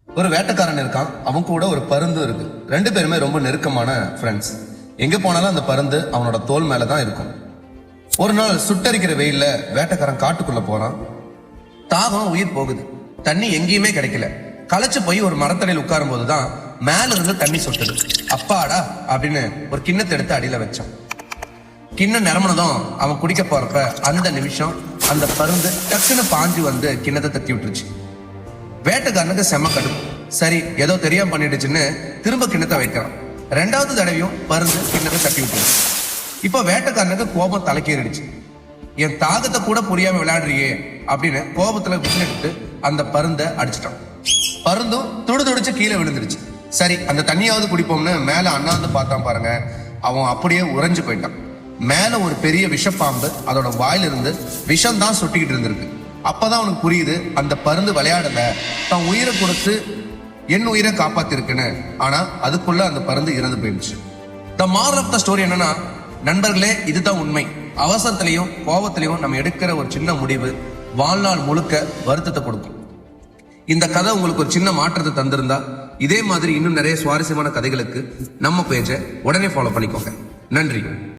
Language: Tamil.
ஒரு வேட்டைக்காரன் இருக்கான், அவன் கூட ஒரு பருந்து இருக்கு. ரெண்டு பேருமே ரொம்ப நெருக்கமான ஃப்ரெண்ட்ஸ். எங்க போனாலும் அந்த பருந்து அவனோட தோல் மேலதான் இருக்கும். ஒரு நாள் சுட்டரிக்கிற வெயில்ல வேட்டைக்காரன் காட்டுக்குள்ள போறான். தாகம் உயிர் போகுது, தண்ணி எங்கேயுமே கிடைக்கல. களைச்சு போய் ஒரு மரத்தடியில் உட்காரும் போதுதான் மேல இருந்து தண்ணி சொட்டுது. அப்பாடா அப்படின்னு ஒரு கிண்ணத்தை எடுத்து அடியில வச்சான். கிண்ணம் நிரம்பினதும் அவன் குடிக்க போறப்ப அந்த நிமிஷம் அந்த பருந்து டக்குன்னு பாஞ்சு வந்து கிண்ணத்தை தட்டி விட்டுருச்சு. வேட்டைக்காரனுக்கு செம கடும். சரி, ஏதோ தெரியாம பண்ணிடுச்சுன்னு திரும்ப கிண்ணத்தை வைக்கிறான். ரெண்டாவது தடவையும் பருந்து கிண்ணத்தை தட்டி விட்டுருச்சு. இப்ப வேட்டைக்காரனுக்கு கோபம் தலைக்கேறிடுச்சு. என் தாகத்தை கூட புரியாம விளையாடுறியே அப்படின்னு கோபத்துல விட்டு அந்த பருந்தை அடிச்சிட்டான். பருந்தும் துடிச்சு கீழே விழுந்துருச்சு. சரி, அந்த தண்ணியாவது குடிப்போம்னு மேல அண்ணாந்து பார்த்தான் பாருங்க, அவன் அப்படியே உறைஞ்சு போயிட்டான். மேல ஒரு பெரிய விஷப்பாம்பு அதோட வாயிலிருந்து விஷம் தான் சொட்டிக்கிட்டு இருந்திருக்கு. அப்பதான் அவனுக்கு புரியுது, அந்த பருந்து விளையாடல, தான் உயிரை கொடுத்து என் உயிரை காப்பாத்திருக்குன்னு. ஆனா அதுக்குள்ள அந்த பருந்து இறந்து போயிடுச்சு. The moral of the story என்னன்னா, நண்பர்களே, இதுதான் உண்மை. அவசரத்திலையும் கோபத்திலையும் நம்ம எடுக்கிற ஒரு சின்ன முடிவு வாழ்நாள் முழுக்க வருத்தத்தை கொடுக்கும். இந்த கதை உங்களுக்கு ஒரு சின்ன மாற்றத்தை தந்திருந்தா, இதே மாதிரி இன்னும் நிறைய சுவாரஸ்யமான கதைகளுக்கு நம்ம பேஜை உடனே ஃபாலோ பண்ணிக்கோங்க. நன்றி.